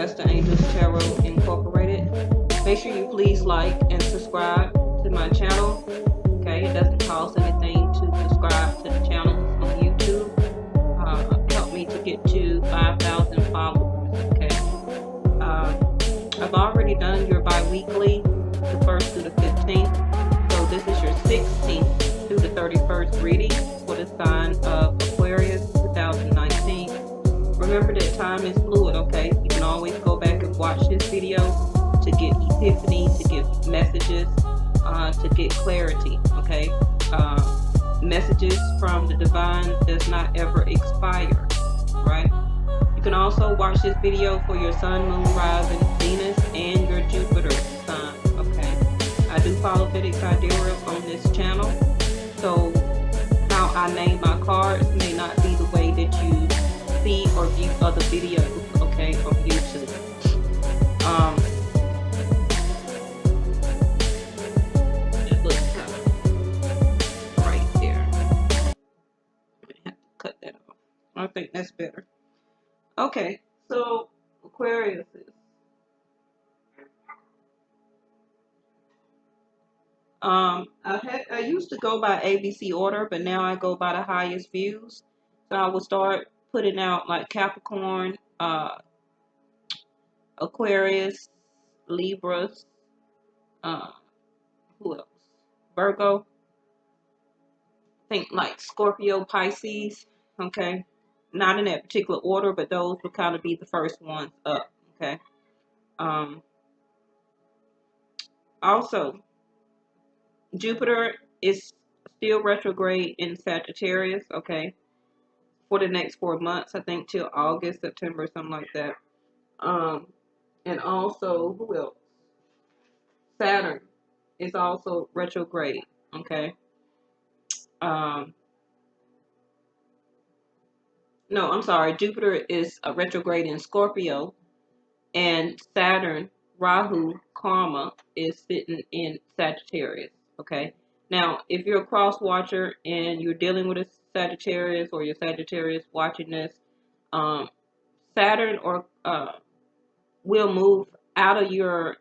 Vesta Angels Tarot Incorporated. Make sure you please like and subscribe to my channel. Okay, it doesn't cost anything to subscribe to the channel on YouTube. Help me to get to 5,000 followers. Okay. I've already done your bi-weekly, the 1st through the 15th. So this is your 16th through the 31st reading for the sign of Aquarius 2019. Remember that time is fluid, okay? You can always go back and watch this video to get epiphany, to get messages, to get clarity, okay? Messages from the divine does not ever expire, right? You can also watch this video for your sun, moon, rising, Venus, and your Jupiter sign, okay? I do follow Vedic Astrology App on this channel, so how I name my cards may not be the way that you see or view other videos, okay, on YouTube. It looks kind of right there. I have to cut that off. I think that's better. Okay, so Aquarius is I used to go by ABC order, but now I go by the highest views. So I will start putting out like Capricorn, Aquarius, Libras, who else? Virgo. I think like Scorpio, Pisces. Okay, not in that particular order, but those would kind of be the first ones up. Okay. Also, Jupiter is still retrograde in Sagittarius. Okay, for the next 4 months, I think till August, September, something like that. And also, who else? Saturn is also retrograde. Okay. No, I'm sorry. Jupiter is a retrograde in Scorpio, and Saturn, Rahu, Karma is sitting in Sagittarius. Okay. Now, if you're a cross watcher and you're dealing with a Sagittarius, or you're Sagittarius watching this, Saturn or will move out of your,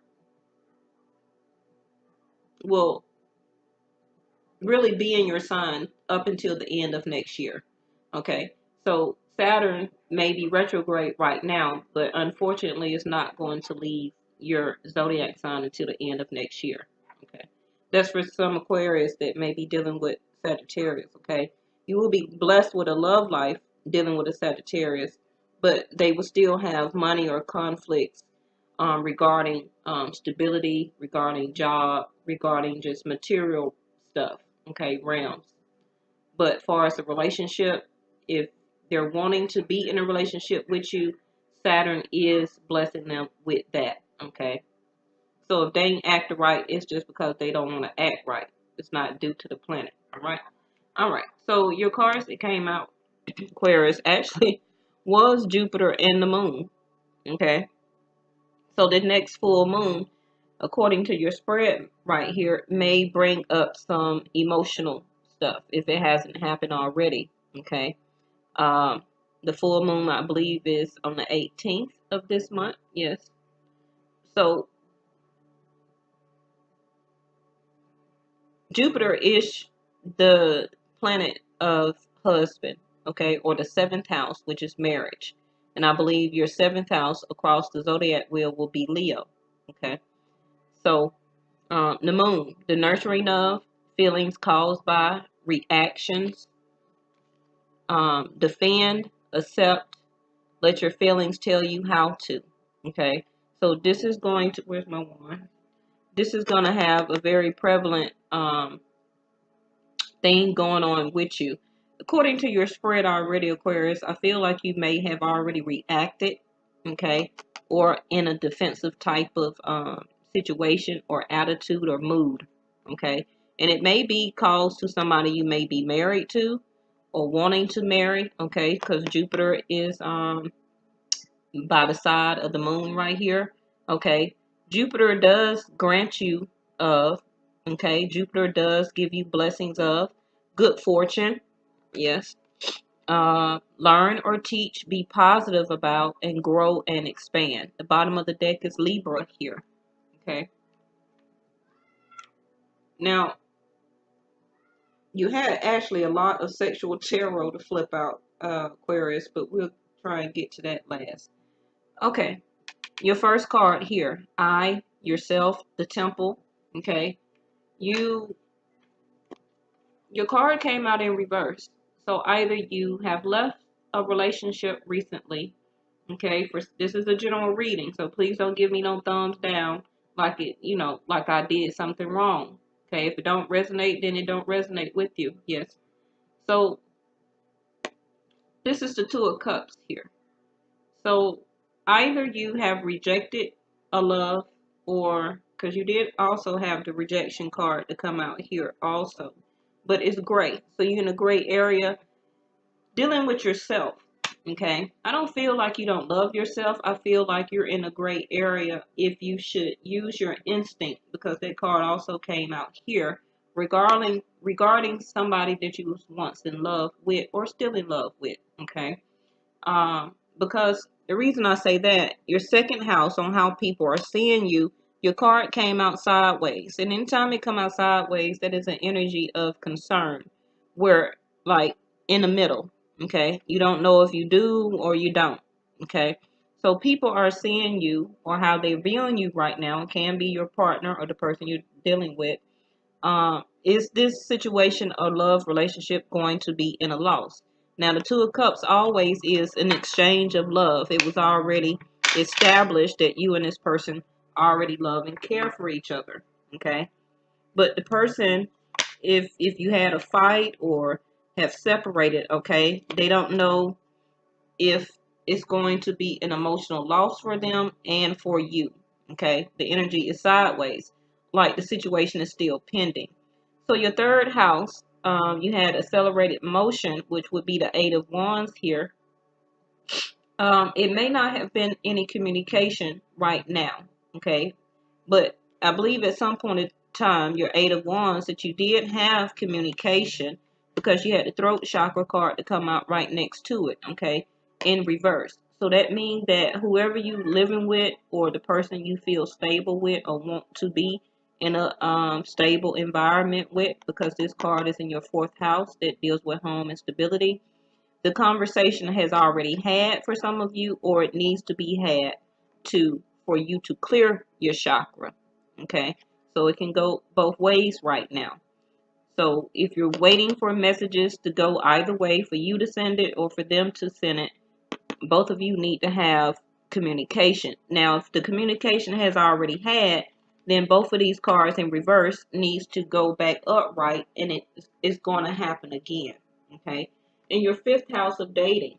will really be in your sign up until the end of next year. Okay, so Saturn may be retrograde right now, but unfortunately it's not going to leave your zodiac sign until the end of next year. Okay, that's for some Aquarius that may be dealing with Sagittarius. Okay, you will be blessed with a love life dealing with a Sagittarius, but they will still have money or conflicts regarding stability, regarding job, regarding just material stuff, okay, realms. But far as a relationship, if they're wanting to be in a relationship with you, Saturn is blessing them with that, okay? So if they ain't acting right, it's just because they don't want to act right. It's not due to the planet, all right? All right, so your cards that came out, Aquarius, actually was Jupiter and the moon, okay? So the next full moon, according to your spread right here, may bring up some emotional stuff if it hasn't happened already. Okay. The full moon, I believe, is on the 18th of this month. Yes. So Jupiter is the planet of husband, okay, or the 7th house, which is marriage. And I believe your 7th house across the zodiac wheel will be Leo. Okay. So the moon, the nurturing of feelings caused by reactions, defend, accept, let your feelings tell you how to. Okay, so this is going to, where's my wand? This is going to have a very prevalent thing going on with you. According to your spread already, Aquarius, I feel like you may have already reacted, okay, or in a defensive type of situation or attitude or mood, okay, and it may be caused to somebody you may be married to or wanting to marry, okay, because Jupiter is by the side of the moon right here, okay. Jupiter does grant you of, okay, Jupiter does give you blessings of good fortune, yes, Learn or teach, be positive about, and grow and expand. The bottom of the deck is Libra here. Okay. Now, you had actually a lot of sexual tarot to flip out, Aquarius, but we'll try and get to that last. Okay. Your first card here, I, yourself, the Temple. Okay. Your card came out in reverse. So either you have left a relationship recently. Okay, this is a general reading, so please don't give me no thumbs down like like I did something wrong. Okay, if it don't resonate, then it don't resonate with you. Yes. So this is the Two of Cups here. So either you have rejected a love, or because you did also have the rejection card to come out here also, but it's gray. So you're in a gray area dealing with yourself. Okay, I don't feel like you don't love yourself. I feel like you're in a gray area if you should use your instinct, because that card also came out here regarding somebody that you was once in love with or still in love with. Okay, because the reason I say that, your second house on how people are seeing you, your card came out sideways, and anytime it come out sideways, that is an energy of concern, where like in the middle. Okay, you don't know if you do or you don't. Okay, so people are seeing you, or how they're viewing you right now. It can be your partner or the person you're dealing with. Is this situation or love relationship going to be in a loss? Now, the Two of Cups always is an exchange of love. It was already established that you and this person already love and care for each other. Okay, but the person, if you had a fight or have separated, okay, they don't know if it's going to be an emotional loss for them and for you. Okay, the energy is sideways, like the situation is still pending. So your third house, you had accelerated motion, which would be the Eight of Wands here. It may not have been any communication right now, okay, but I believe at some point in time, your Eight of Wands, that you did have communication, because you had the throat chakra card to come out right next to it, okay, in reverse. So that means that whoever you living with, or the person you feel stable with or want to be in a stable environment with, because this card is in your fourth house that deals with home and stability, the conversation has already had for some of you, or it needs to be had for you to clear your chakra. Okay, so it can go both ways right now. So if you're waiting for messages to go either way, for you to send it or for them to send it, both of you need to have communication. Now, if the communication has already had, then both of these cards in reverse needs to go back upright, and it's going to happen again. Okay, in your fifth house of dating,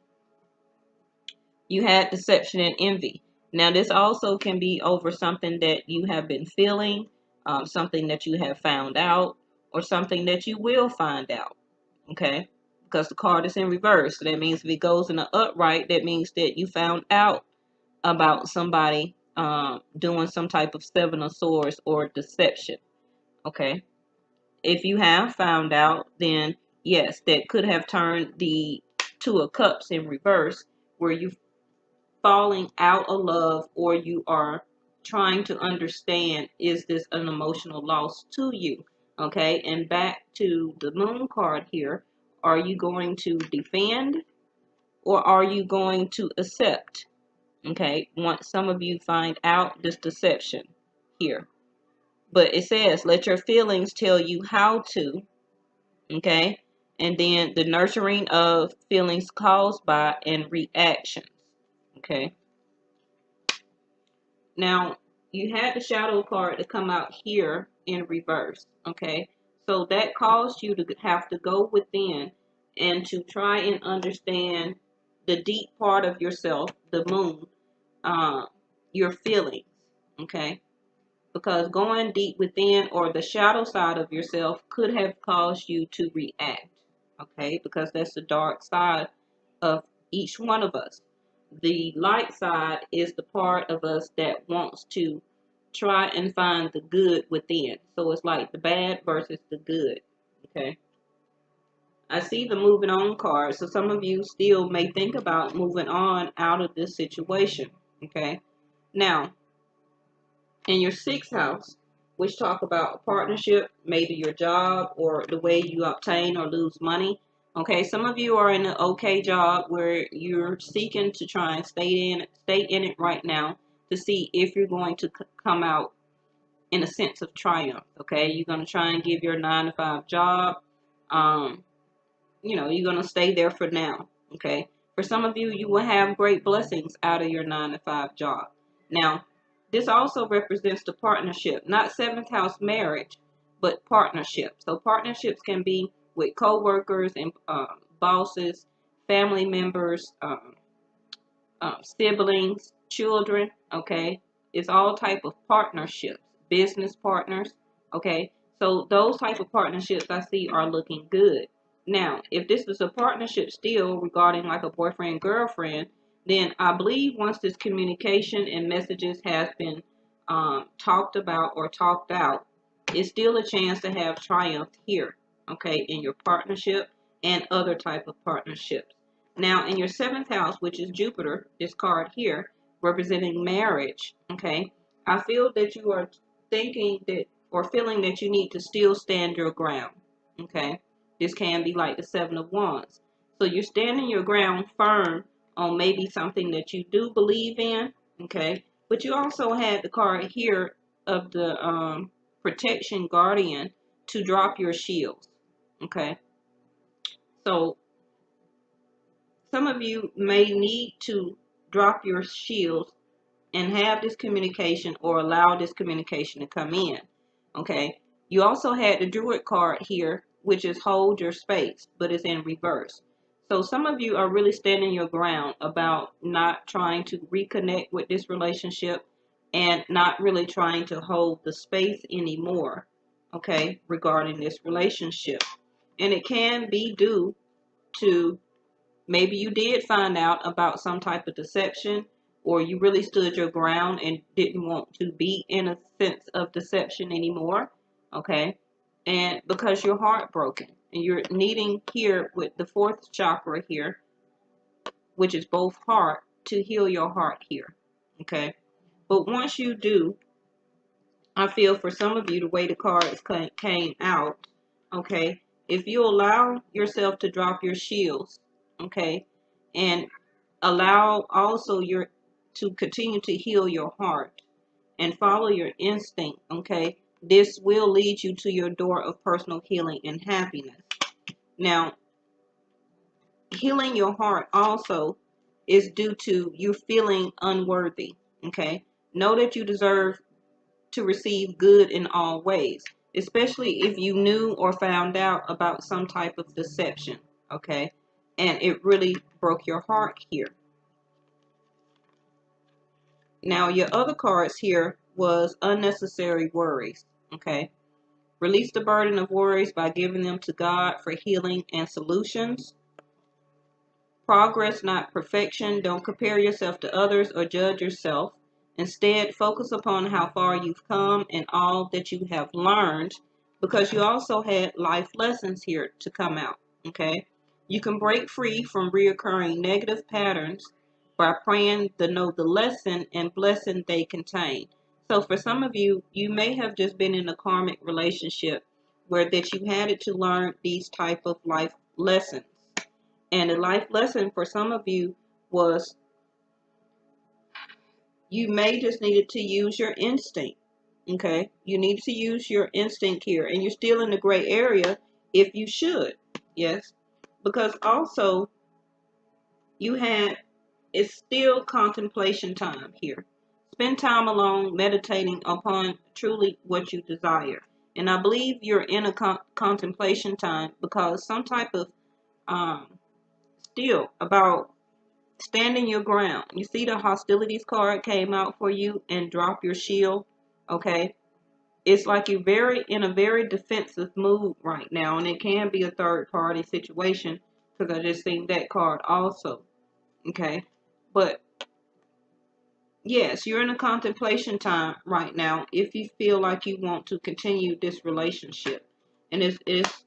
you had deception and envy. Now, this also can be over something that you have been feeling, something that you have found out, or something that you will find out. Okay, because the card is in reverse. So that means if it goes in the upright, that means that you found out about somebody doing some type of Seven of Swords or deception. Okay, if you have found out, then yes, that could have turned the Two of Cups in reverse, where you falling out of love, or you are trying to understand, is this an emotional loss to you? Okay, and back to the Moon card here, are you going to defend, or are you going to accept? Okay, once some of you find out this deception here, but it says let your feelings tell you how to. Okay, and then the nurturing of feelings caused by and reactions. Okay, now you had the shadow card to come out here in reverse. Okay, so that caused you to have to go within and to try and understand the deep part of yourself, the moon, your feelings. Okay, because going deep within, or the shadow side of yourself, could have caused you to react. Okay, because that's the dark side of each one of us. The light side is the part of us that wants to try and find the good within. So it's like the bad versus the good. Okay, I see the moving on card. So some of you still may think about moving on out of this situation. Okay. Now, in your 6th house, which talk about a partnership, maybe your job or the way you obtain or lose money. Okay, some of you are in an okay job where you're seeking to try and stay in it right now to see if you're going to come out in a sense of triumph. Okay, you're going to try and give your 9-to-5 job. You're going to stay there for now. Okay, for some of you, you will have great blessings out of your 9-to-5 job. Now, this also represents the partnership, not 7th house marriage, but partnership. So partnerships can be with co-workers and bosses, family members, siblings, children. Okay, it's all type of partnerships, business partners. Okay, so those type of partnerships I see are looking good. Now, if this is a partnership still regarding like a boyfriend, girlfriend, then I believe once this communication and messages has been talked about or talked out, it's still a chance to have triumph here, okay, in your partnership and other type of partnerships. Now, in your 7th house, which is Jupiter, this card here, representing marriage, okay, I feel that you are thinking that or feeling that you need to still stand your ground, okay. This can be like the 7 of Wands. So you're standing your ground firm on maybe something that you do believe in, okay? But you also had the card here of the protection guardian to drop your shields, okay? So some of you may need to drop your shields and have this communication or allow this communication to come in, okay? You also had the Druid card here, which is hold your space, but it's in reverse. So some of you are really standing your ground about not trying to reconnect with this relationship and not really trying to hold the space anymore, okay, regarding this relationship. And it can be due to maybe you did find out about some type of deception, or you really stood your ground and didn't want to be in a sense of deception anymore, okay? And because you're heartbroken and you're needing here with the 4th chakra here, which is both heart, to heal your heart here, okay? But once you do, I feel for some of you, the way the cards came out, okay, if you allow yourself to drop your shields, okay, and allow also to continue to heal your heart and follow your instinct, okay, this will lead you to your door of personal healing and happiness. Now, healing your heart also is due to you feeling unworthy, okay? Know that you deserve to receive good in all ways, especially if you knew or found out about some type of deception, okay? And it really broke your heart here. Now, your other cards here was unnecessary worries, okay? Release the burden of worries by giving them to God for healing and solutions. Progress, not perfection. Don't compare yourself to others or judge yourself. Instead, focus upon how far you've come and all that you have learned, because you also had life lessons here to come out, okay? You can break free from reoccurring negative patterns by praying to know the lesson and blessing they contain. So for some of you, you may have just been in a karmic relationship where that you had it to learn these type of life lessons. And the life lesson for some of you was you may just needed to use your instinct, okay? You need to use your instinct here. And you're still in the gray area if you should, yes? Because also it's still contemplation time here. Spend time alone meditating upon truly what you desire. And I believe you're in a contemplation time because some type of still about standing your ground. You see the hostilities card came out for you and drop your shield, okay? It's like you're in a very defensive mood right now, and it can be a third party situation because I just seen that card also, okay? But yes, you're in a contemplation time right now if you feel like you want to continue this relationship. And it's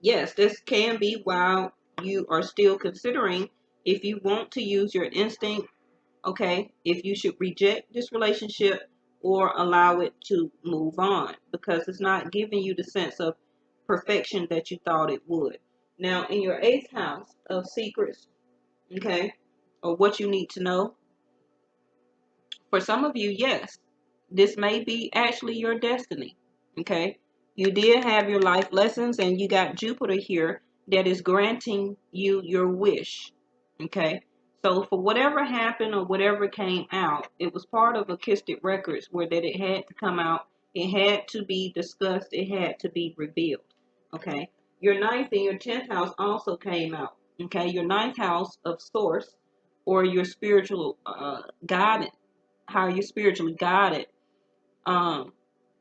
yes, this can be while you are still considering if you want to use your instinct, okay, if you should reject this relationship or allow it to move on, because it's not giving you the sense of perfection that you thought it would. Now, in your eighth house of secrets, okay, or what you need to know, for some of you, yes, this may be actually your destiny. Okay. You did have your life lessons and you got Jupiter here that is granting you your wish. Okay. So for whatever happened or whatever came out, it was part of Akistic records where that it had to come out. It had to be discussed. It had to be revealed. Okay. Your ninth and your 10th house also came out. Okay. Your ninth house of source or your spiritual guidance, how you're spiritually guided, um,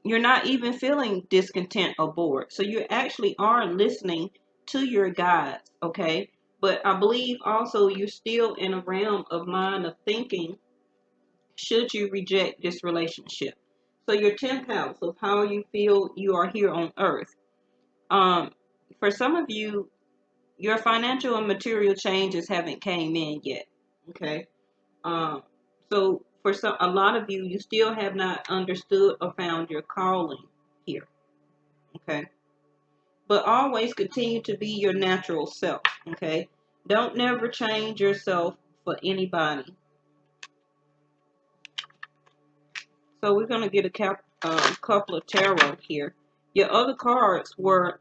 you're not even feeling discontent or bored. So you actually are listening to your guides, okay? But I believe also you're still in a realm of mind of thinking, should you reject this relationship? So your 10th house of how you feel you are here on earth. Um, for some of you, your financial and material changes haven't came in yet, okay? Um, so for a lot of you, you still have not understood or found your calling here. Okay. But always continue to be your natural self. Okay. Don't never change yourself for anybody. So we're going to get a couple of tarot here. Your other cards were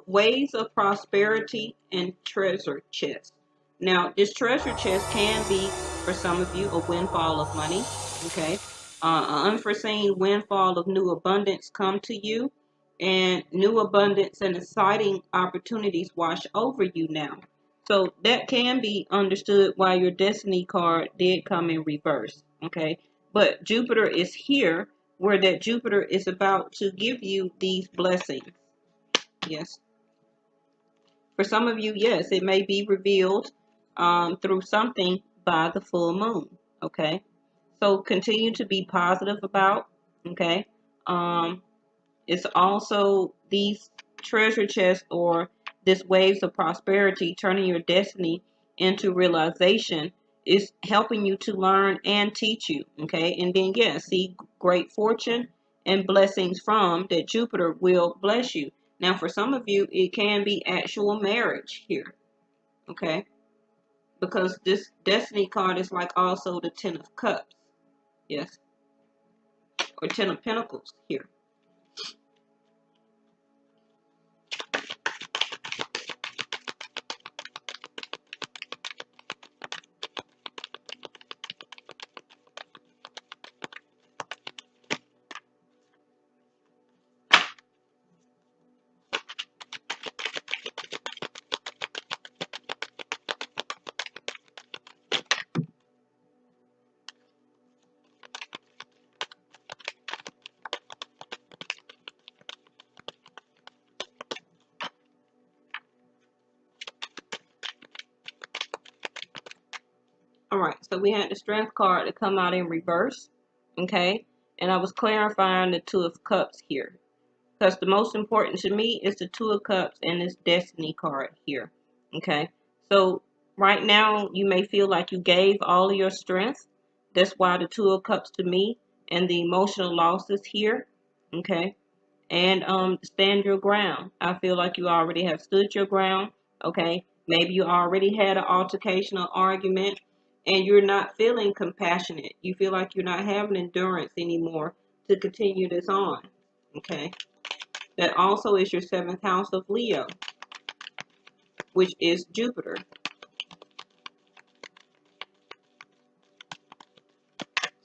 ways of prosperity and treasure chest. Now, this treasure chest can be, for some of you, a windfall of money. Okay. An unforeseen windfall of new abundance come to you, and new abundance and exciting opportunities wash over you now. So that can be understood why your destiny card did come in reverse. Okay. But Jupiter is here where that Jupiter is about to give you these blessings. Yes. For some of you, yes, it may be revealed through something by the full moon. Okay. So continue to be positive about. Okay. It's also these treasure chests or this waves of prosperity, turning your destiny into realization, is helping you to learn and teach you. Okay. And then, yeah, see great fortune and blessings from that Jupiter will bless you. Now, for some of you, it can be actual marriage here. Okay. Because this destiny card is like also the 10 of cups. Yes. Or 10 of pentacles here. All right, so we had the strength card to come out in reverse, okay? And I was clarifying the 2 of cups here. Because the most important to me is the 2 of cups and this destiny card here, okay? So right now, you may feel like you gave all of your strength. That's why the 2 of cups to me and the emotional losses here, okay? And stand your ground. I feel like you already have stood your ground, okay? Maybe you already had an altercation or argument and you're not feeling compassionate. You feel like you're not having endurance anymore to continue this on, okay? That also is your 7th house of Leo, which is Jupiter.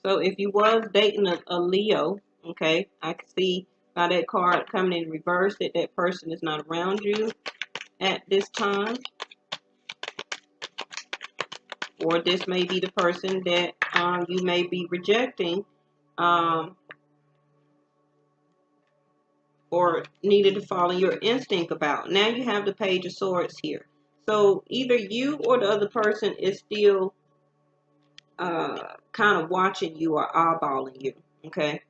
So if you was dating a Leo, okay, I can see by that card coming in reverse that that person is not around you at this time. Or this may be the person that you may be rejecting or needed to follow your instinct about. Now you have the Page of Swords here. So either you or the other person is still kind of watching you or eyeballing you, okay?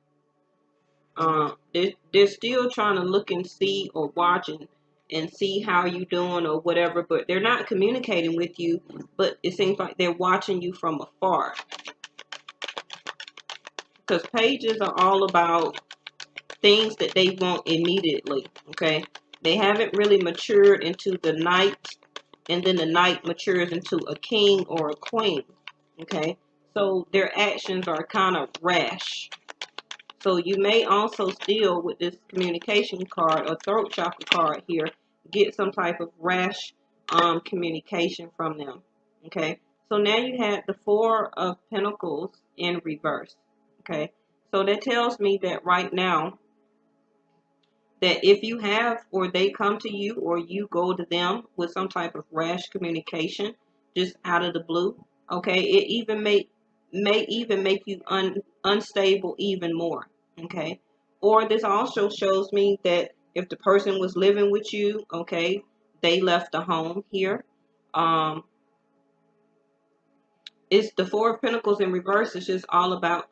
They're still trying to look and see or watching and see how you doing or whatever, but they're not communicating with you, but it seems like they're watching you from afar. Because pages are all about things that they want immediately, okay? They haven't really matured into the knight, and then the knight matures into a king or a queen, okay? So their actions are kind of rash. So you may also still, with this communication card or throat chakra card here, get some type of rash communication from them, okay? So now you have the Four of Pentacles in reverse, okay? So that tells me that right now, that if you have, or they come to you, or you go to them with some type of rash communication, just out of the blue, okay, it even may even make you unstable even more, okay? Or this also shows me that if the person was living with you, okay, they left the home here. It's the Four of Pentacles in reverse. It's just all about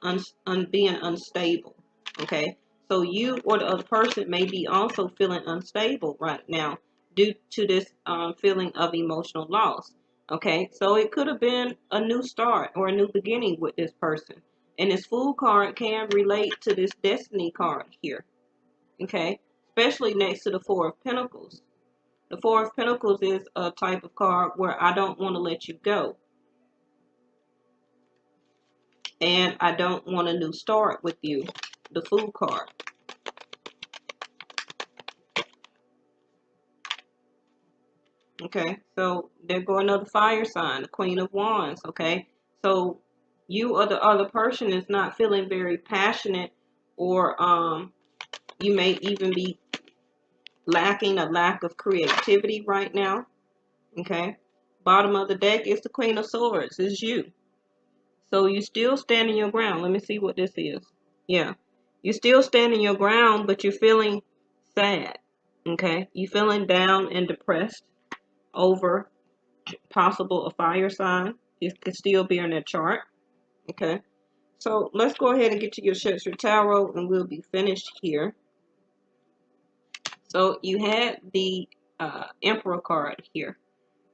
being unstable, okay? So you or the other person may be also feeling unstable right now due to this feeling of emotional loss, okay? So it could have been a new start or a new beginning with this person. And this Fool card can relate to this Destiny card here, okay? Especially next to the Four of Pentacles. The Four of Pentacles is a type of card where I don't want to let you go. And I don't want a new start with you, the Fool card. Okay, so there go another fire sign, the Queen of Wands, okay? So you or the other person is not feeling very passionate, or you may even be lacking a lack of creativity right now, okay? Bottom of the deck is the Queen of Swords, is you. So you still standing your ground. Let me see what this is. Yeah. You're still standing your ground, but you're feeling sad. Okay. You're feeling down and depressed over possible a fire sign. It could still be in that chart. Okay. So let's go ahead and get to your Shakespeare Tarot, and we'll be finished here. So you had the Emperor card here.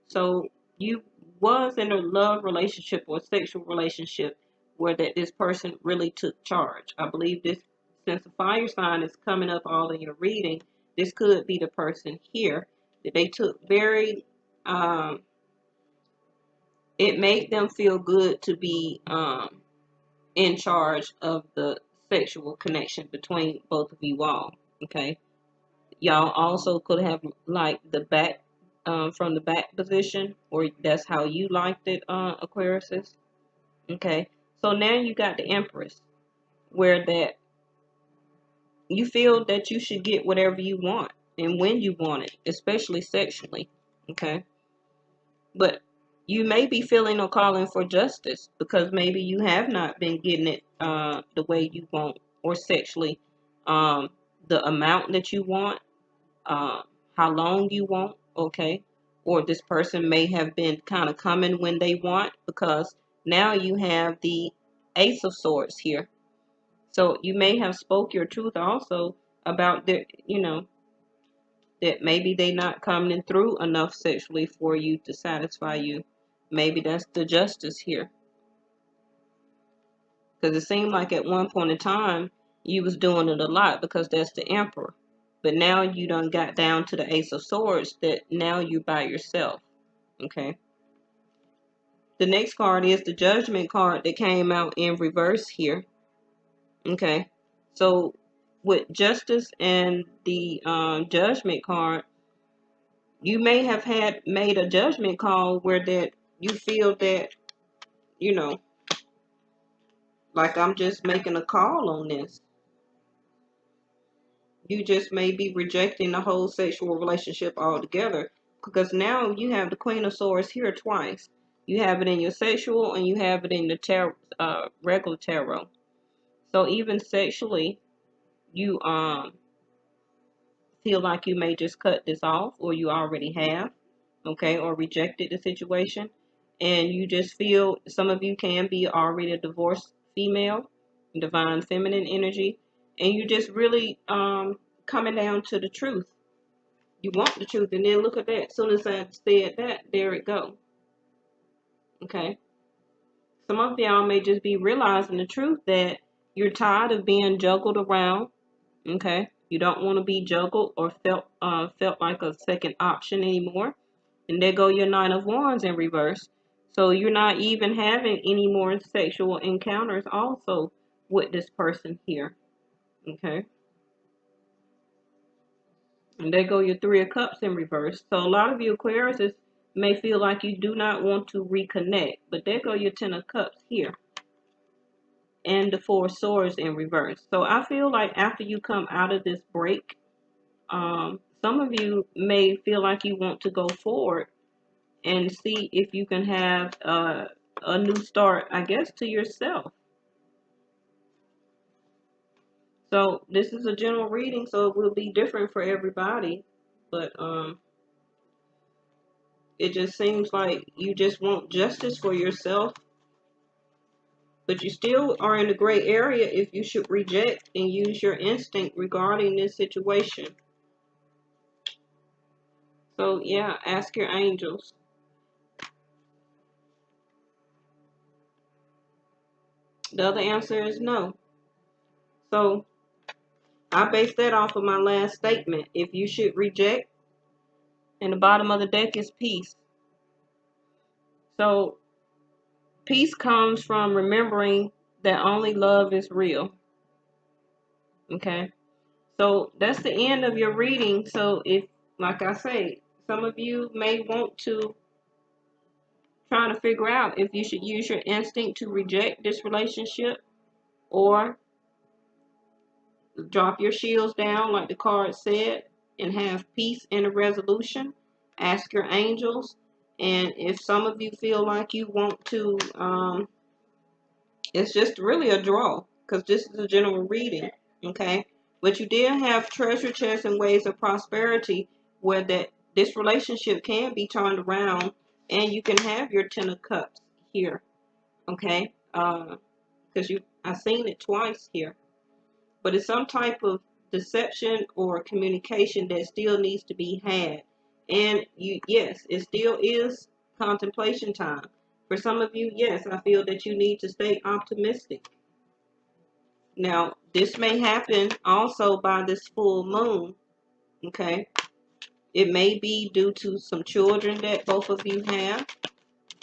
So you was in a love relationship or sexual relationship where that this person really took charge. I believe this, since the fire sign is coming up all in your reading, this could be the person here that they took very, it made them feel good to be in charge of the sexual connection between both of you all, okay? Y'all also could have like the back, from the back position, or that's how you liked it, Aquariuses. Okay, so now you got the Empress, where that you feel that you should get whatever you want and when you want it, especially sexually. Okay, but you may be feeling or calling for justice because maybe you have not been getting it the way you want, or sexually, the amount that you want, how long you want, okay? Or this person may have been kind of coming when they want, because now you have the Ace of Swords here. So you may have spoke your truth also about their, that maybe they not coming through enough sexually for you to satisfy you. Maybe that's the justice here. Because it seemed like at one point in time, you was doing it a lot because that's the Emperor. But now you done got down to the Ace of Swords, that now you by yourself. Okay. The next card is the Judgment card that came out in reverse here. Okay. So with Justice and the Judgment card, you may have had made a judgment call where that you feel that, like, I'm just making a call on this. You just may be rejecting the whole sexual relationship altogether, because now you have the Queen of Swords here twice. You have it in your sexual and you have it in the tarot, regular tarot. So even sexually, you feel like you may just cut this off, or you already have, okay, or rejected the situation, and you just feel, some of you can be already a divorced female, divine feminine energy, and you just really coming down to the truth You want the truth, and then look at that. As soon as I said that, there it go. Okay. Some of y'all may just be realizing the truth that you're tired of being juggled around. Okay. You don't want to be juggled or felt like a second option anymore. And there go your Nine of Wands in reverse. So you're not even having any more sexual encounters also with this person here. Okay. And there go your Three of Cups in reverse. So a lot of you Aquarius may feel like you do not want to reconnect. But there go your Ten of Cups here. And the Four of Swords in reverse. So I feel like after you come out of this break, some of you may feel like you want to go forward and see if you can have a new start, I guess, to yourself. So this is a general reading, so it will be different for everybody. But it just seems like you just want justice for yourself. But you still are in a gray area if you should reject and use your instinct regarding this situation. So yeah, ask your angels. The other answer is no. So I base that off of my last statement. If you should reject, and the bottom of the deck is peace. So peace comes from remembering that only love is real. Okay. So that's the end of your reading. So if, like I say, some of you may want to try to figure out if you should use your instinct to reject this relationship or drop your shields down like the card said and have peace and a resolution. Ask your angels. And if some of you feel like you want to, it's just really a draw because this is a general reading, okay? But you did have treasure chests and ways of prosperity where this relationship can be turned around and you can have your Ten of Cups here, okay? Because I've seen it twice here. But it's some type of deception or communication that still needs to be had. And yes, it still is contemplation time. For some of you, yes, I feel that you need to stay optimistic. Now, this may happen also by this full moon, okay? It may be due to some children that both of you have,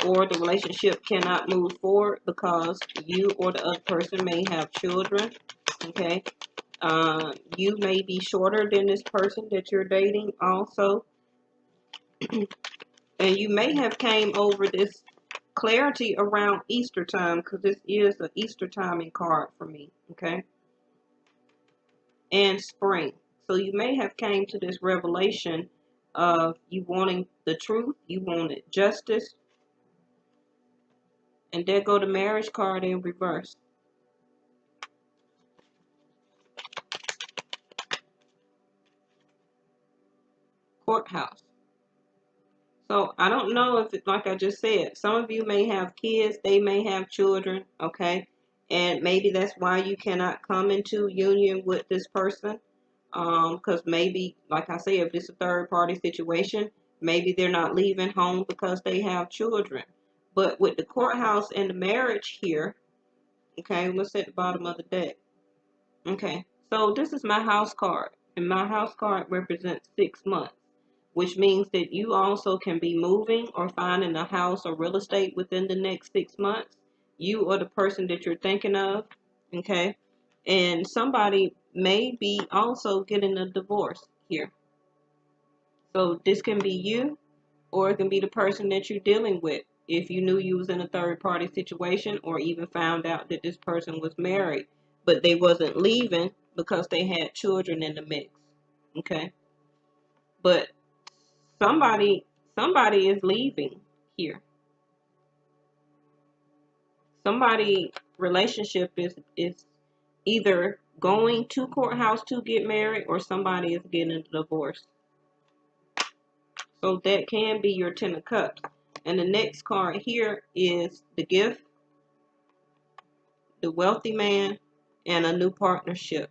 or the relationship cannot move forward because you or the other person may have children, okay? You may be shorter than this person that you're dating also. And you may have came over this clarity around Easter time because this is an Easter timing card for me, okay? And spring. So you may have came to this revelation of you wanting the truth, you wanted justice. And there go the marriage card in reverse. Courthouse. So I don't know if, like I just said, some of you may have kids, they may have children, okay? And maybe that's why you cannot come into union with this person. Because maybe, like I said, if it's a third party situation, maybe they're not leaving home because they have children. But with the courthouse and the marriage here, okay, let's at the bottom of the deck. Okay, so this is my house card, and my house card represents 6 months, which means that you also can be moving or finding a house or real estate within the next 6 months. You or the person that you're thinking of, okay? And somebody may be also getting a divorce here. So this can be you, or it can be the person that you're dealing with. If you knew you was in a third party situation, or even found out that this person was married, but they wasn't leaving because they had children in the mix, okay? But somebody is leaving here. Somebody relationship is either going to courthouse to get married, or somebody is getting a divorce. So that can be your Ten of Cups. And the next card here is the Gift, the Wealthy Man, and a new partnership.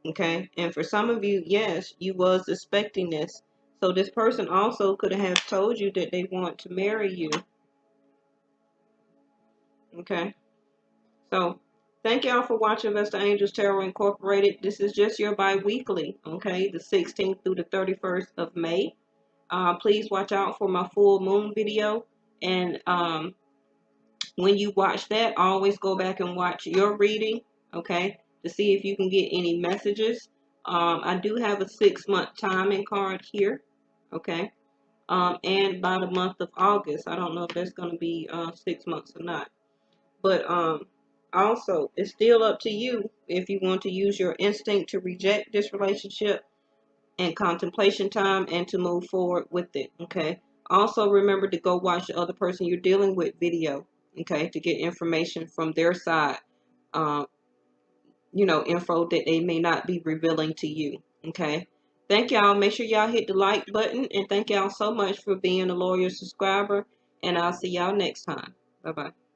Okay, and for some of you, yes, you was expecting this. So this person also could have told you that they want to marry you. Okay, so thank y'all for watching Vesta Angels Tarot Incorporated. This is just your bi-weekly, okay, the 16th through the 31st of May. Please watch out for my full moon video. And when you watch that, always go back and watch your reading, okay, to see if you can get any messages. I do have a 6-month timing card here, okay, and by the month of August. I don't know if that's going to be 6 months or not. But also, it's still up to you if you want to use your instinct to reject this relationship and contemplation time and to move forward with it, okay? Also, remember to go watch the other person you're dealing with video, okay, to get information from their side, you know, info that they may not be revealing to you, okay? Thank y'all. Make sure y'all hit the like button, and thank y'all so much for being a loyal subscriber, and I'll see y'all next time. Bye-bye.